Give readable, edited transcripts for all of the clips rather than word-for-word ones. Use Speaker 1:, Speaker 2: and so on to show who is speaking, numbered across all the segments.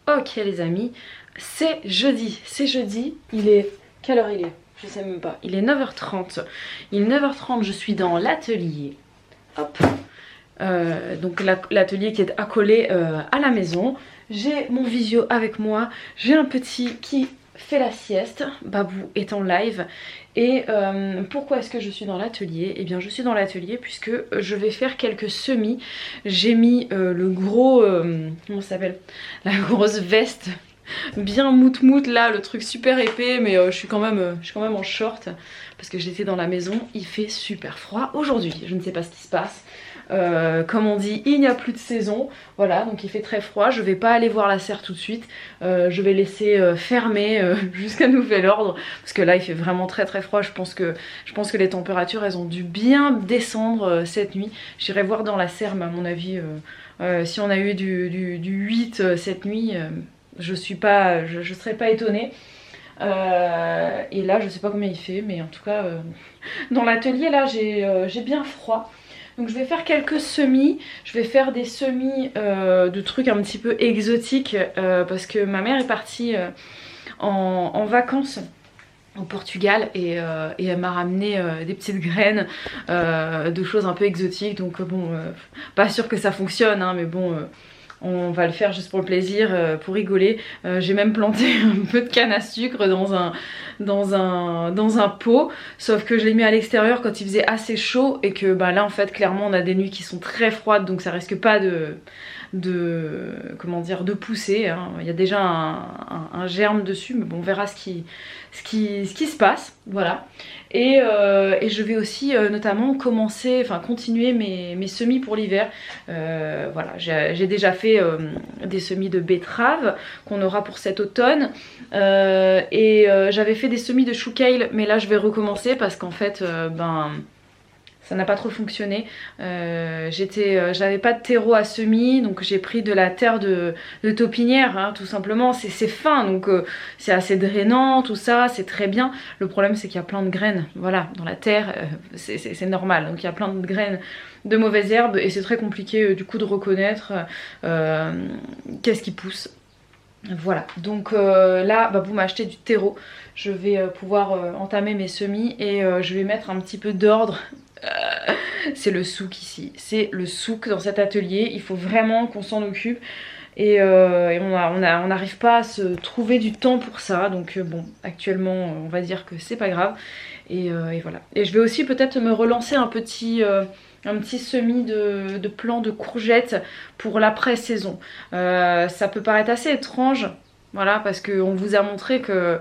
Speaker 1: Ok les amis, c'est jeudi, il est... Quelle heure il est? Je sais même pas, il est 9h30. Il est 9h30, je suis dans l'atelier. Hop. Donc l'atelier qui est accolé à la maison. J'ai mon visio avec moi, j'ai un petit qui fait la sieste, Babou est en live. Et pourquoi est-ce que je suis dans l'atelier? Eh bien je suis dans l'atelier puisque je vais faire quelques semis. J'ai mis le gros, comment ça s'appelle? La grosse veste bien mout là, le truc super épais, mais je suis quand même en short parce que j'étais dans la maison. Il fait super froid aujourd'hui, je ne sais pas ce qui se passe. Comme on dit, il n'y a plus de saison, voilà, donc il fait très froid. Je vais pas aller voir la serre tout de suite, je vais laisser fermer jusqu'à nouvel ordre parce que là il fait vraiment très froid. Je pense que les températures elles ont dû bien descendre cette nuit. J'irai voir dans la serre, mais à mon avis si on a eu du 8 cette nuit, je serais pas étonnée. Et là je sais pas combien il fait, mais en tout cas dans l'atelier là j'ai bien froid. Donc je vais faire quelques semis, je vais faire des semis de trucs un petit peu exotiques parce que ma mère est partie en vacances au Portugal et elle m'a ramené des petites graines de choses un peu exotiques. Donc bon, pas sûr que ça fonctionne hein, mais bon... on va le faire juste pour le plaisir, pour rigoler. J'ai même planté un peu de canne à sucre dans un pot. Sauf que je l'ai mis à l'extérieur quand il faisait assez chaud. Et que bah, là en fait clairement on a des nuits qui sont très froides. Donc ça risque pas comment dire, de pousser hein. Il y a déjà un germe dessus. Mais bon on verra ce qui se passe. Voilà. Et je vais aussi notamment continuer mes semis pour l'hiver. Voilà, j'ai déjà fait des semis de betterave qu'on aura pour cet automne. J'avais fait des semis de chou kale, mais là je vais recommencer parce qu'en fait, ça n'a pas trop fonctionné. J'avais pas de terreau à semis, donc j'ai pris de la terre de taupinière, hein, tout simplement. C'est fin, donc c'est assez drainant, tout ça, c'est très bien. Le problème c'est qu'il y a plein de graines, voilà, dans la terre, c'est normal. Donc il y a plein de graines de mauvaises herbes et c'est très compliqué du coup de reconnaître qu'est-ce qui pousse. Voilà, donc là Babou m'a acheté du terreau. Je vais pouvoir entamer mes semis et je vais mettre un petit peu d'ordre. C'est le souk ici, c'est le souk dans cet atelier. Il faut vraiment qu'on s'en occupe et on n'arrive pas à se trouver du temps pour ça. Donc bon, actuellement on va dire que c'est pas grave et voilà. Et je vais aussi peut-être me relancer un petit semis de plants de courgettes pour l'après-saison. Ça peut paraître assez étrange, voilà, parce qu'on vous a montré que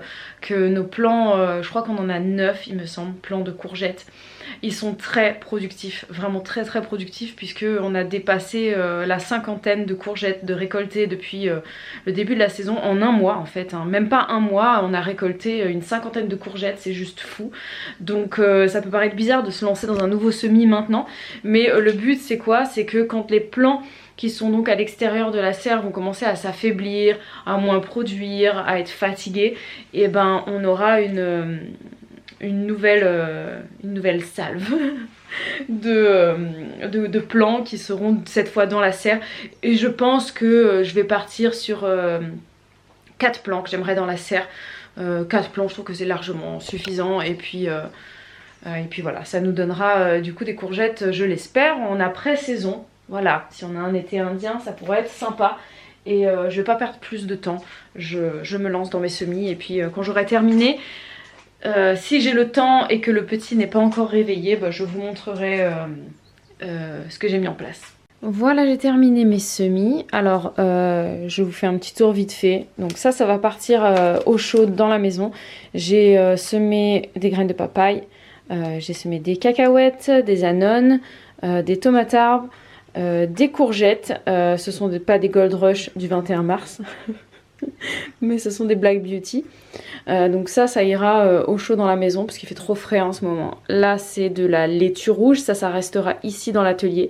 Speaker 1: nos plants, je crois qu'on en a 9 il me semble, plants de courgettes. Ils sont très productifs, vraiment très productifs, puisque on a dépassé la 50aine de courgettes de récoltées depuis le début de la saison en un mois en fait, hein. Même pas un mois, on a récolté une 50aine de courgettes, c'est juste fou. Donc ça peut paraître bizarre de se lancer dans un nouveau semis maintenant, mais le but c'est quoi? C'est que quand les plants qui sont donc à l'extérieur de la serre vont commencer à s'affaiblir, à moins produire, à être fatigués, et ben on aura une nouvelle salve de plants qui seront cette fois dans la serre. Et je pense que je vais partir sur 4 plants que j'aimerais dans la serre. 4 plants, je trouve que c'est largement suffisant. Et puis voilà, ça nous donnera du coup des courgettes, je l'espère, en après-saison. Voilà, si on a un été indien, ça pourrait être sympa. Et je vais pas perdre plus de temps. Je me lance dans mes semis et puis quand j'aurai terminé, si j'ai le temps et que le petit n'est pas encore réveillé, bah, je vous montrerai ce que j'ai mis en place. Voilà, j'ai terminé mes semis. Alors je vous fais un petit tour vite fait. Donc ça va partir au chaud dans la maison. J'ai semé des graines de papaye, j'ai semé des cacahuètes, des anones, des tomates arbres, des courgettes. Ce sont pas des Gold Rush du 21 mars. Mais ce sont des Black Beauty. Donc ça ira au chaud dans la maison parce qu'il fait trop frais en ce moment. Là c'est de la laitue rouge, ça restera ici dans l'atelier.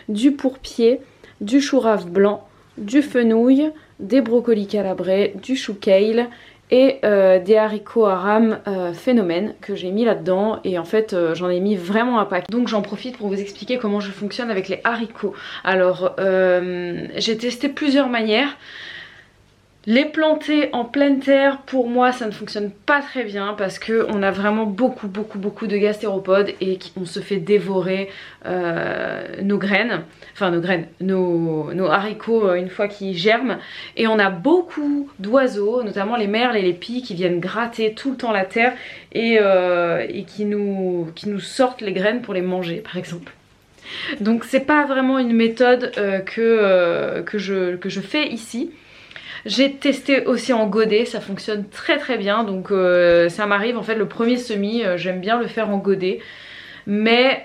Speaker 1: Du pourpier, du chou rave blanc, du fenouil, des brocolis calabrés, du chou kale et des haricots à rame phénomène que j'ai mis là-dedans. Et en fait j'en ai mis vraiment un pack. Donc j'en profite pour vous expliquer comment je fonctionne avec les haricots. Alors j'ai testé plusieurs manières. Les planter en pleine terre, pour moi ça ne fonctionne pas très bien parce que on a vraiment beaucoup de gastéropodes et on se fait dévorer nos graines, enfin nos haricots une fois qu'ils germent, et on a beaucoup d'oiseaux, notamment les merles et les pies qui viennent gratter tout le temps la terre et qui nous sortent les graines pour les manger par exemple. Donc c'est pas vraiment une méthode que je fais ici. J'ai testé aussi en godet, ça fonctionne très bien, donc ça m'arrive en fait le premier semis, j'aime bien le faire en godet, mais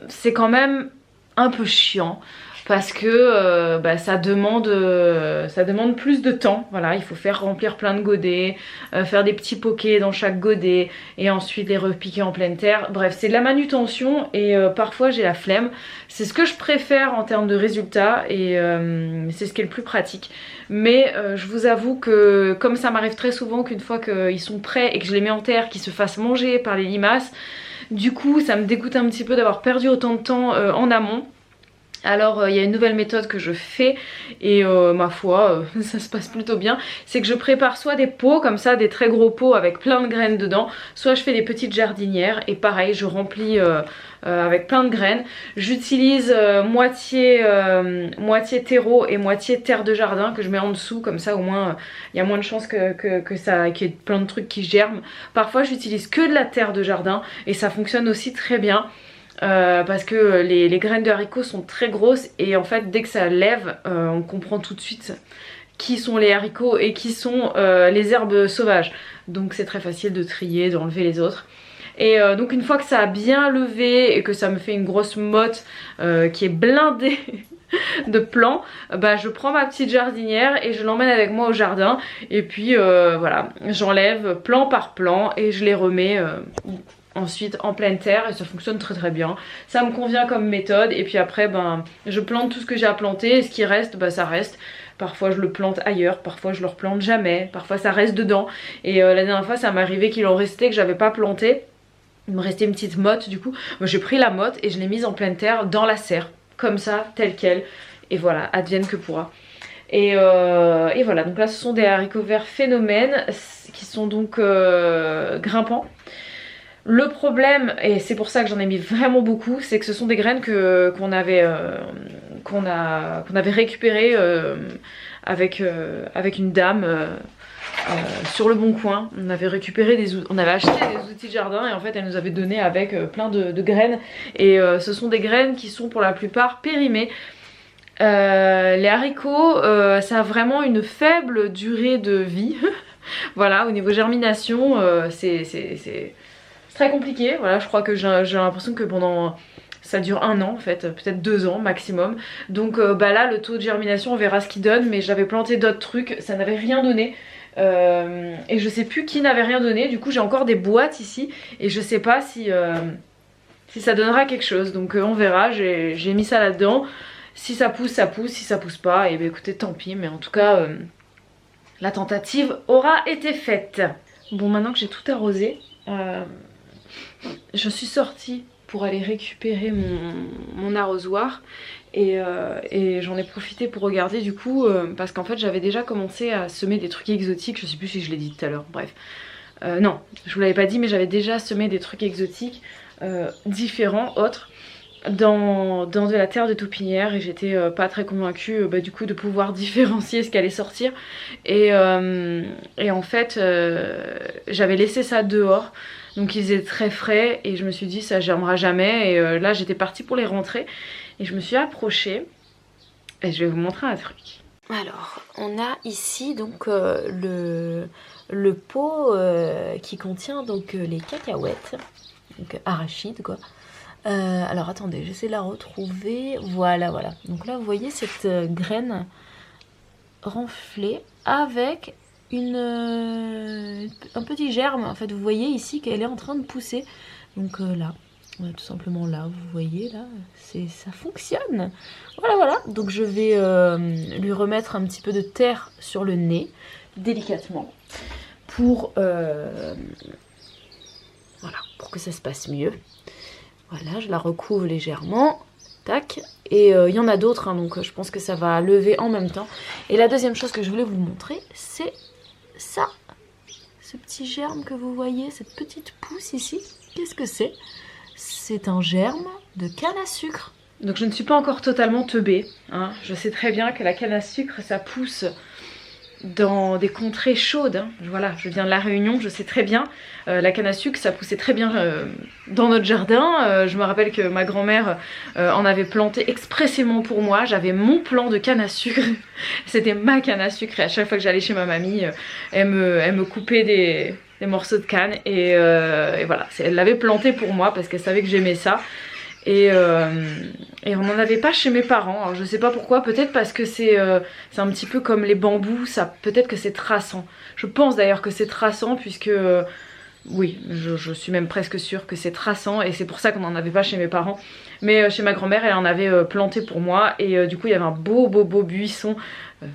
Speaker 1: c'est quand même un peu chiant parce que ça demande plus de temps. Voilà, il faut faire remplir plein de godets, faire des petits pokés dans chaque godet et ensuite les repiquer en pleine terre. Bref, c'est de la manutention et parfois j'ai la flemme. C'est ce que je préfère en termes de résultats et c'est ce qui est le plus pratique. Mais je vous avoue que comme ça m'arrive très souvent qu'une fois qu'ils sont prêts et que je les mets en terre, qu'ils se fassent manger par les limaces, du coup ça me dégoûte un petit peu d'avoir perdu autant de temps en amont. Alors il y a une nouvelle méthode que je fais et ma foi ça se passe plutôt bien. C'est que je prépare soit des pots comme ça, des très gros pots avec plein de graines dedans, soit je fais des petites jardinières et pareil je remplis avec plein de graines. J'utilise moitié terreau et moitié terre de jardin que je mets en dessous, comme ça au moins il y a moins de chances qu'il y ait plein de trucs qui germent. Parfois j'utilise que de la terre de jardin et ça fonctionne aussi très bien. Parce que les graines de haricots sont très grosses et en fait dès que ça lève on comprend tout de suite qui sont les haricots et qui sont les herbes sauvages, donc c'est très facile de trier, d'enlever les autres. Et donc une fois que ça a bien levé et que ça me fait une grosse motte qui est blindée de plants, je prends ma petite jardinière et je l'emmène avec moi au jardin et puis voilà, j'enlève plant par plant et je les remets ensuite en pleine terre et ça fonctionne très bien. Ça me convient comme méthode et puis après je plante tout ce que j'ai à planter et ce qui reste ça reste. Parfois je le plante ailleurs, parfois je le replante jamais, parfois ça reste dedans et la dernière fois ça m'est arrivé qu'il en restait que j'avais pas planté. Il me restait une petite motte, du coup j'ai pris la motte et je l'ai mise en pleine terre dans la serre, comme ça, telle quelle, et voilà, advienne que pourra. Et voilà, donc là ce sont des haricots verts phénomènes qui sont donc grimpants. Le problème, et c'est pour ça que j'en ai mis vraiment beaucoup, c'est que ce sont des graines qu'on avait récupérées avec une dame sur le bon coin. On avait acheté des outils de jardin et en fait elle nous avait donné avec plein de graines. Et ce sont des graines qui sont pour la plupart périmées. Les haricots, ça a vraiment une faible durée de vie. Voilà, au niveau germination, c'est très compliqué. Voilà, je crois que j'ai l'impression que ça dure 1 an en fait, peut-être 2 ans maximum. Donc là le taux de germination on verra ce qu'il donne, mais j'avais planté d'autres trucs, ça n'avait rien donné. Et je sais plus qui n'avait rien donné, du coup j'ai encore des boîtes ici et je sais pas si ça donnera quelque chose. Donc on verra, j'ai mis ça là-dedans. Si ça pousse, ça pousse, si ça pousse pas, et écoutez tant pis, mais en tout cas la tentative aura été faite. Bon, maintenant que j'ai tout arrosé, je suis sortie pour aller récupérer mon arrosoir et j'en ai profité pour regarder du coup parce qu'en fait j'avais déjà commencé à semer des trucs exotiques, je sais plus si je l'ai dit tout à l'heure, bref. Non, je vous l'avais pas dit, mais j'avais déjà semé des trucs exotiques différents, autres, dans de la terre de taupinière, et j'étais pas très convaincue du coup de pouvoir différencier ce qui allait sortir. Et en fait j'avais laissé ça dehors, donc il faisait très frais et je me suis dit ça germera jamais. Et là j'étais partie pour les rentrer et je me suis approchée et je vais vous montrer un truc. Alors on a ici donc le pot qui contient donc les cacahuètes, donc arachides quoi. Alors attendez, j'essaie de la retrouver. Voilà. Donc là vous voyez cette graine renflée avec un petit germe. En fait vous voyez ici qu'elle est en train de pousser. Donc là, tout simplement là, vous voyez là, ça fonctionne. Voilà. Donc je vais lui remettre un petit peu de terre sur le nez, délicatement, pour que ça se passe mieux. Voilà, je la recouvre légèrement Tac. Et il y en a d'autres, hein, donc je pense que ça va lever en même temps. Et la deuxième chose que je voulais vous montrer, c'est ça. Ce petit germe que vous voyez, cette petite pousse ici. Qu'est-ce que c'est? C'est un germe de canne à sucre. Donc je ne suis pas encore totalement teubée, hein. Je sais très bien que la canne à sucre, ça pousse dans des contrées chaudes, hein. Voilà, je viens de la Réunion, je sais très bien. La canne à sucre, ça poussait très bien dans notre jardin. Je me rappelle que ma grand-mère en avait planté expressément pour moi. J'avais mon plan de canne à sucre. C'était ma canne à sucre. Et à chaque fois que j'allais chez ma mamie, elle me coupait des morceaux de canne. Et voilà, elle l'avait planté pour moi parce qu'elle savait que j'aimais ça. Et on n'en avait pas chez mes parents. Alors je sais pas pourquoi, peut-être parce que c'est un petit peu comme les bambous, peut-être que c'est traçant. Je pense d'ailleurs que c'est traçant puisque oui, je suis même presque sûre que c'est traçant et c'est pour ça qu'on n'en avait pas chez mes parents. Mais chez ma grand-mère, elle en avait planté pour moi et du coup il y avait un beau buisson,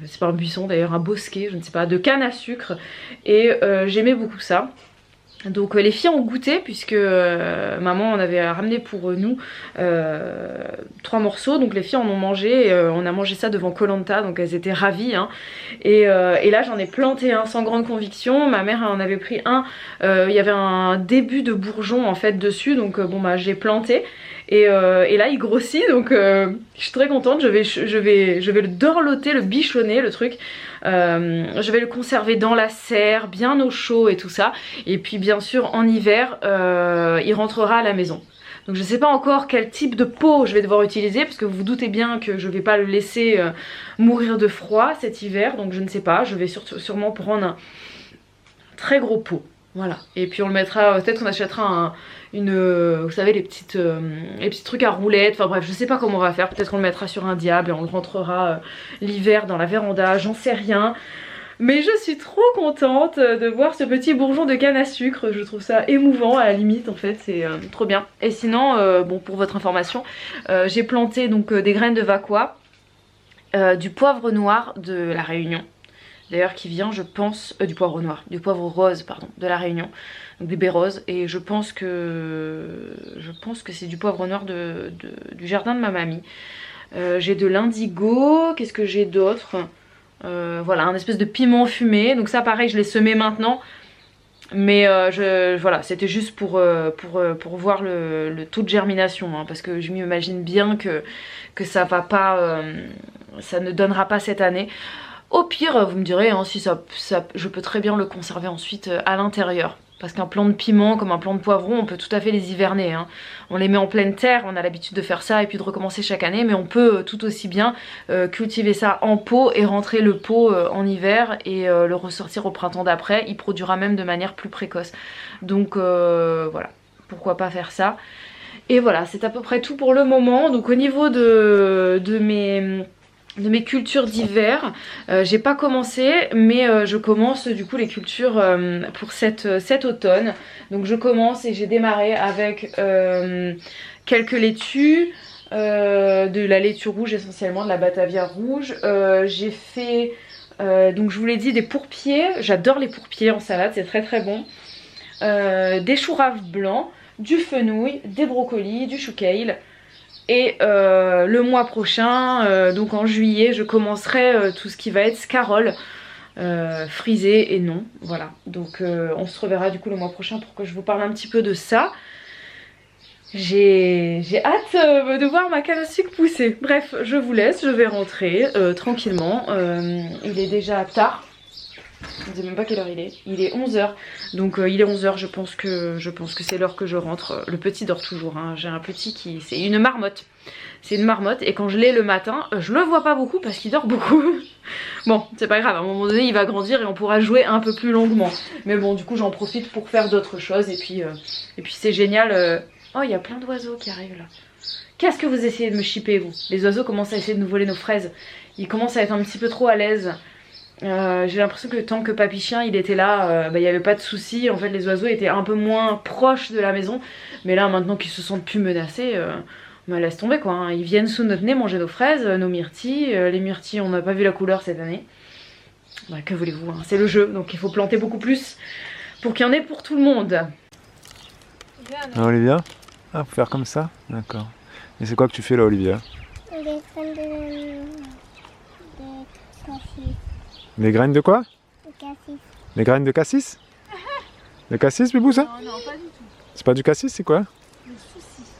Speaker 1: c'est pas un buisson d'ailleurs, un bosquet, je ne sais pas, de canne à sucre et j'aimais beaucoup ça. Donc les filles ont goûté puisque maman en avait ramené pour nous 3 morceaux. Donc les filles en ont mangé, on a mangé ça devant koh Lanta, donc elles étaient ravies, hein. Et là j'en ai planté un sans grande conviction. Ma mère en avait pris un, il y avait un début de bourgeon en fait dessus, donc bon bah j'ai planté. Et là il grossit, donc je suis très contente. Je vais le dorloter, le bichonner le truc. Je vais le conserver dans la serre, bien au chaud et tout ça. Et puis bien sûr en hiver il rentrera à la maison. Donc je sais pas encore quel type de pot je vais devoir utiliser, parce que vous vous doutez bien que je vais pas le laisser mourir de froid cet hiver. Donc je ne sais pas, je vais sûrement prendre un très gros pot. Voilà, et puis on le mettra, peut-être qu'on achètera vous savez les petits trucs à roulettes, enfin bref je sais pas comment on va faire, peut-être qu'on le mettra sur un diable et on le rentrera l'hiver dans la véranda, j'en sais rien. Mais je suis trop contente de voir ce petit bourgeon de canne à sucre, je trouve ça émouvant à la limite en fait, c'est trop bien. Et sinon, bon pour votre information, j'ai planté donc des graines de vakwa, du poivre noir de la Réunion. D'ailleurs qui vient je pense du poivre noir, du poivre rose pardon, de la Réunion, donc des baies roses, et je pense que c'est du poivre noir du jardin de ma mamie. J'ai de l'indigo, qu'est-ce que j'ai d'autre? Voilà, un espèce de piment fumé, donc ça pareil je l'ai semé maintenant. Mais voilà, c'était juste pour voir le taux de germination, hein, parce que je m'imagine bien que ça va pas, ça ne donnera pas cette année. Au pire, vous me direz, hein, si je peux très bien le conserver ensuite à l'intérieur. Parce qu'un plant de piment comme un plant de poivron, on peut tout à fait les hiverner, hein. On les met en pleine terre, on a l'habitude de faire ça et puis de recommencer chaque année. Mais on peut tout aussi bien cultiver ça en pot et rentrer le pot en hiver et le ressortir au printemps d'après. Il produira même de manière plus précoce. Donc voilà, pourquoi pas faire ça. Et voilà, c'est à peu près tout pour le moment. Donc au niveau de mes cultures d'hiver, j'ai pas commencé, mais je commence du coup les cultures pour cet automne. Donc je commence et j'ai démarré avec quelques laitues, de la laitue rouge essentiellement, de la Batavia rouge. J'ai fait, donc je vous l'ai dit, des pourpiers. J'adore les pourpiers en salade, c'est très très bon. Des choux raves blancs, du fenouil, des brocolis, du chou kale. Et le mois prochain, donc en juillet, je commencerai tout ce qui va être scarole, frisé et non, voilà. Donc on se reverra du coup le mois prochain pour que je vous parle un petit peu de ça. J'ai hâte de voir ma canne à sucre pousser. Bref, je vous laisse, je vais rentrer tranquillement. Il est déjà tard. Je ne sais même pas quelle heure il est. Il est 11 h. Donc il est 11 h, je pense que c'est l'heure que je rentre. Le petit dort toujours, hein. J'ai un petit qui... C'est une marmotte. C'est une marmotte et quand je l'ai le matin, je le vois pas beaucoup parce qu'il dort beaucoup. Bon, c'est pas grave, à un moment donné il va grandir et on pourra jouer un peu plus longuement. Mais bon, du coup j'en profite pour faire d'autres choses et puis c'est génial. Oh, il y a plein d'oiseaux qui arrivent là. Qu'est-ce que vous essayez de me chipper vous? Les oiseaux commencent à essayer de nous voler nos fraises. Ils commencent à être un petit peu trop à l'aise. J'ai l'impression que tant que Papy Chien il était là, il n'y avait pas de soucis. En fait les oiseaux étaient un peu moins proches de la maison. Mais là maintenant qu'ils se sentent plus menacés, laisse tomber quoi, hein. Ils viennent sous notre nez manger nos fraises, nos myrtilles. Les myrtilles on n'a pas vu la couleur cette année. Bah, que voulez-vous, hein. C'est le jeu, donc il faut planter beaucoup plus pour qu'il y en ait pour tout le monde.
Speaker 2: Ah, Olivia? Ah, faut faire comme ça? D'accord. Et c'est quoi que tu fais là, Olivia?
Speaker 3: Les graines de cassis.
Speaker 2: Les graines de quoi?
Speaker 3: De cassis.
Speaker 2: Les graines de cassis? Le cassis, Bibou, ça?
Speaker 1: Non, non, pas du tout.
Speaker 2: C'est pas du cassis, c'est quoi?
Speaker 1: Les soucis.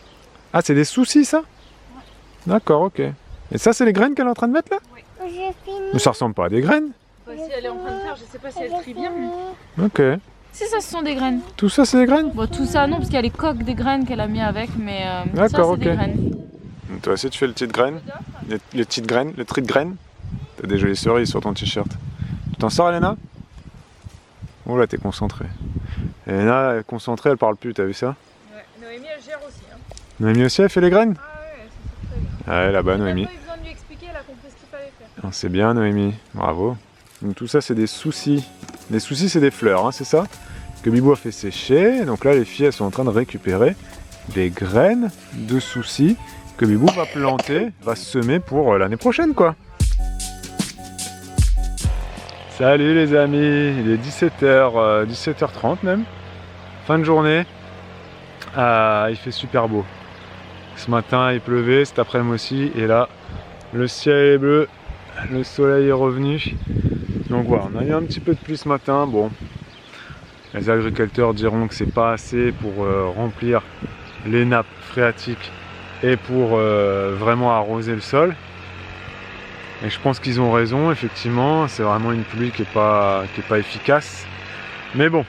Speaker 2: Ah, c'est des soucis, ça? D'accord, ok. Et ça, c'est les graines qu'elle est en train de mettre là?
Speaker 3: J'ai fini.
Speaker 2: Mais ça ressemble pas à des graines.
Speaker 1: Bah, si elle est en train de faire, je sais pas si elle trie bien. Mais...
Speaker 2: Ok.
Speaker 1: Si, ça, ce sont des graines.
Speaker 2: Tout ça, c'est des graines?
Speaker 1: Bon, tout ça, non, parce qu'il y a les coques des graines qu'elle a mis avec, mais ça,
Speaker 2: D'accord,
Speaker 1: c'est des
Speaker 2: ok.
Speaker 1: graines.
Speaker 2: Toi aussi, tu fais le petit de graines? Les petites graines, le tri de graines? T'as des jolies cerises sur ton t-shirt. Tu t'en sors, Elena? Oh là, t'es concentrée. Elena, elle est concentrée, elle parle plus, t'as vu ça?
Speaker 1: Ouais, Noémie, elle gère aussi. Hein.
Speaker 2: Noémie aussi, elle fait les graines?
Speaker 1: Ah ouais, c'est très bien.
Speaker 2: Ah ouais, là-bas,
Speaker 1: On n'a
Speaker 2: Noémie.
Speaker 1: pas eu besoin de lui expliquer, elle a compris ce qu'il fallait faire.
Speaker 2: Ah, c'est bien, Noémie. Bravo. Donc, tout ça, c'est des soucis. Les soucis, c'est des fleurs, hein, c'est ça? Que Bibou a fait sécher. Donc là, les filles, elles sont en train de récupérer des graines de soucis que Bibou va planter, va semer pour l'année prochaine, quoi. Salut les amis, il est 17h, 17h30 même, fin de journée, il fait super beau. Ce matin il pleuvait, cet après-midi aussi, et là le ciel est bleu, le soleil est revenu. Donc voilà, on a eu un petit peu de pluie ce matin. Bon, les agriculteurs diront que c'est pas assez pour remplir les nappes phréatiques et pour vraiment arroser le sol. Et je pense qu'ils ont raison, effectivement, c'est vraiment une pluie qui est pas efficace. Mais bon,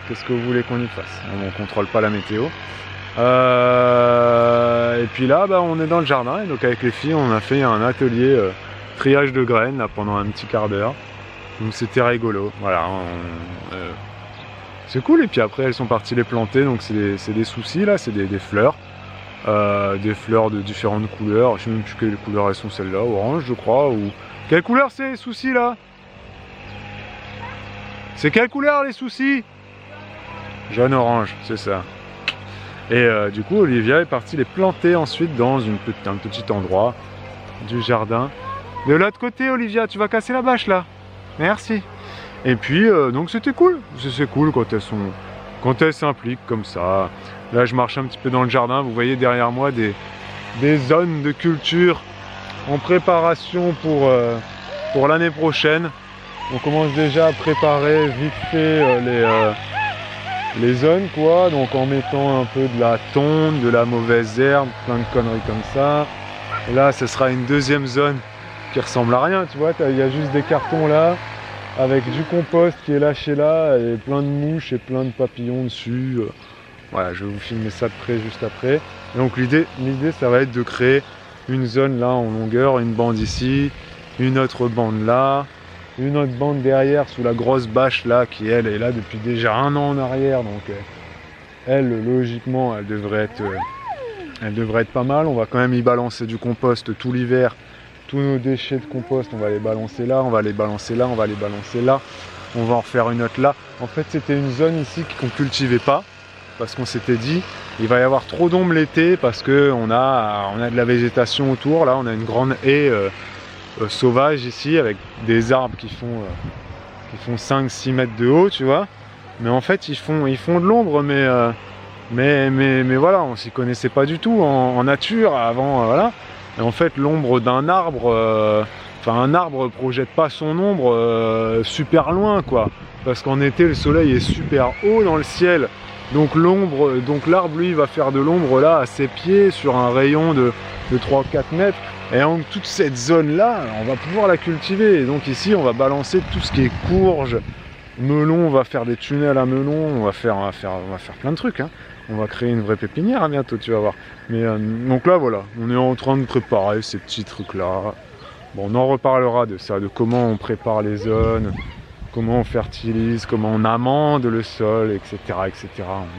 Speaker 2: qu'est-ce que vous voulez qu'on y fasse? On ne contrôle pas la météo. Et puis là, bah, on est dans le jardin, et donc avec les filles, on a fait un atelier triage de graines là, pendant un petit quart d'heure. Donc c'était rigolo, voilà. C'est cool, et puis après elles sont parties les planter, donc c'est des soucis là, c'est des fleurs. Des fleurs de différentes couleurs, je sais même plus quelles couleurs elles sont celles-là, orange je crois, ou... Quelle couleur c'est les soucis là? C'est quelle couleur les soucis? Jaune-orange, c'est ça. Et du coup Olivia est partie les planter ensuite dans un petit endroit du jardin. De l'autre côté Olivia, tu vas casser la bâche là. Merci. Et puis donc c'était cool, c'est cool quand elles s'impliquent comme ça. Là je marche un petit peu dans le jardin, vous voyez derrière moi des zones de culture en préparation pour l'année prochaine. On commence déjà à préparer vite fait les zones quoi, donc en mettant un peu de la tonte, de la mauvaise herbe, plein de conneries comme ça. Et là ce sera une deuxième zone qui ressemble à rien, tu vois, il y a juste des cartons là, avec du compost qui est lâché là, et plein de mouches et plein de papillons dessus. Voilà, je vais vous filmer ça de près juste après. Et donc l'idée ça va être de créer une zone là en longueur, une bande ici, une autre bande là, une autre bande derrière sous la grosse bâche là qui elle est là depuis déjà 1 an en arrière. Donc elle logiquement elle devrait être pas mal. On va quand même y balancer du compost tout l'hiver. Tous nos déchets de compost on va les balancer là, on va les balancer là, on va les balancer là. On va en refaire une autre là. En fait c'était une zone ici qu'on cultivait pas. Parce qu'on s'était dit il va y avoir trop d'ombre l'été parce que on a de la végétation autour. Là on a une grande haie sauvage ici avec des arbres qui font 5-6 mètres de haut, tu vois. Mais en fait ils font de l'ombre, mais voilà, on s'y connaissait pas du tout en nature avant, voilà. Et en fait l'ombre d'un arbre, un arbre projette pas son ombre super loin quoi. Parce qu'en été le soleil est super haut dans le ciel. Donc l'arbre lui va faire de l'ombre là à ses pieds sur un rayon de 3-4 mètres. Et donc toute cette zone là, on va pouvoir la cultiver. Et donc ici on va balancer tout ce qui est courge, melon, on va faire des tunnels à melon, on va faire plein de trucs. Hein. On va créer une vraie pépinière à bientôt, tu vas voir. Mais donc là voilà, on est en train de préparer ces petits trucs là. Bon, on en reparlera de ça, de comment on prépare les zones. Comment on fertilise, comment on amende le sol, etc., etc.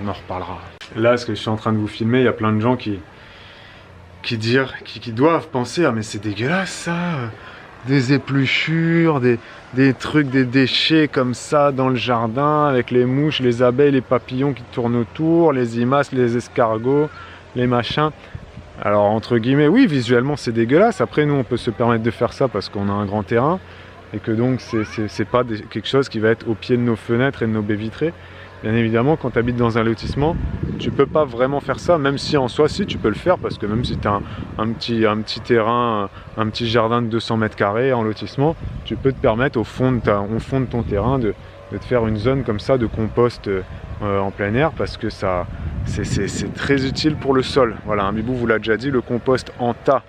Speaker 2: On en reparlera. Là, ce que je suis en train de vous filmer, il y a plein de gens qui doivent penser « Ah mais c'est dégueulasse ça, des épluchures, des trucs, des déchets comme ça dans le jardin, avec les mouches, les abeilles, les papillons qui tournent autour, les limaces, les escargots, les machins. » Alors entre guillemets, oui, visuellement c'est dégueulasse. Après nous on peut se permettre de faire ça parce qu'on a un grand terrain. Et que donc c'est pas quelque chose qui va être au pied de nos fenêtres et de nos baies vitrées. Bien évidemment, quand tu habites dans un lotissement, tu peux pas vraiment faire ça, même si en soi, si tu peux le faire, parce que même si tu as un petit terrain, un petit jardin de 200 mètres carrés en lotissement, tu peux te permettre au fond de ton terrain de te faire une zone comme ça de compost en plein air, parce que ça c'est très utile pour le sol. Voilà, Bibou vous l'a déjà dit, le compost en tas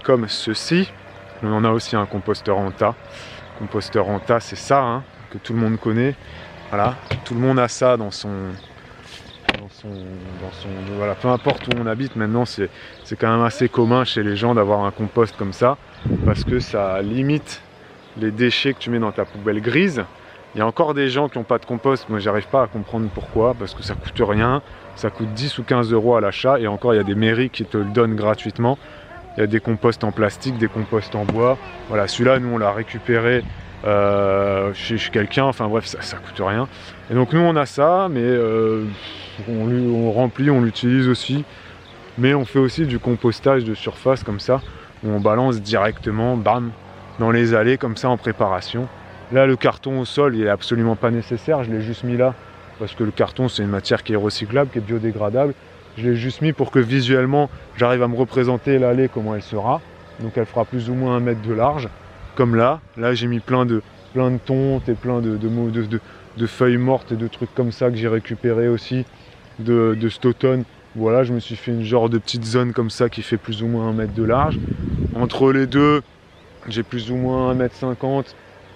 Speaker 2: comme ceci, on a aussi un composteur en tas. Composteur en tas, c'est ça hein, que tout le monde connaît. Voilà, tout le monde a ça dans son voilà, peu importe où on habite maintenant, c'est quand même assez commun chez les gens d'avoir un compost comme ça, parce que ça limite les déchets que tu mets dans ta poubelle grise. Il y a encore des gens qui n'ont pas de compost, moi j'arrive pas à comprendre pourquoi, parce que ça coûte rien, ça coûte 10 ou 15 € à l'achat, et encore il y a des mairies qui te le donnent gratuitement. Il y a des composts en plastique, des composts en bois. Voilà, celui-là, nous on l'a récupéré chez quelqu'un, enfin bref, ça coûte rien. Et donc nous on a ça, mais on remplit, on l'utilise aussi. Mais on fait aussi du compostage de surface comme ça, où on balance directement, bam, dans les allées comme ça en préparation. Là le carton au sol, il est absolument pas nécessaire, je l'ai juste mis là, parce que le carton c'est une matière qui est recyclable, qui est biodégradable. Je l'ai juste mis pour que visuellement j'arrive à me représenter l'allée comment elle sera. Donc elle fera plus ou moins 1 mètre de large. Comme là j'ai mis plein de tontes et plein de feuilles mortes et de trucs comme ça que j'ai récupéré aussi de cet automne. Voilà, je me suis fait une genre de petite zone comme ça qui fait plus ou moins 1 mètre de large. Entre les deux, j'ai plus ou moins 1,50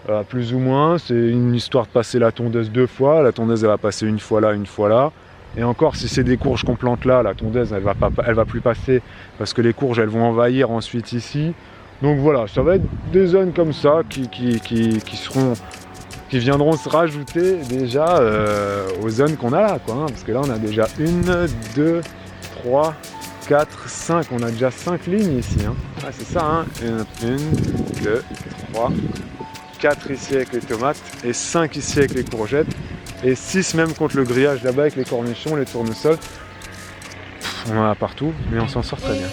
Speaker 2: m, plus ou moins. C'est une histoire de passer la tondeuse 2 fois. La tondeuse elle va passer une fois là, une fois là. Et encore, si c'est des courges qu'on plante là, la tondeuse elle va plus passer parce que les courges elles vont envahir ensuite ici. Donc voilà, ça va être des zones comme ça qui viendront se rajouter déjà aux zones qu'on a là, quoi, hein, parce que là on a déjà 1, 2, 3, 4, 5, on a déjà 5 lignes ici. Hein. Ah, c'est ça, hein. 1, 2, 3, 4 ici avec les tomates et 5 ici avec les courgettes. Et 6 même contre le grillage là-bas avec les cornichons, les tournesols. On en a partout, mais on s'en sort très bien.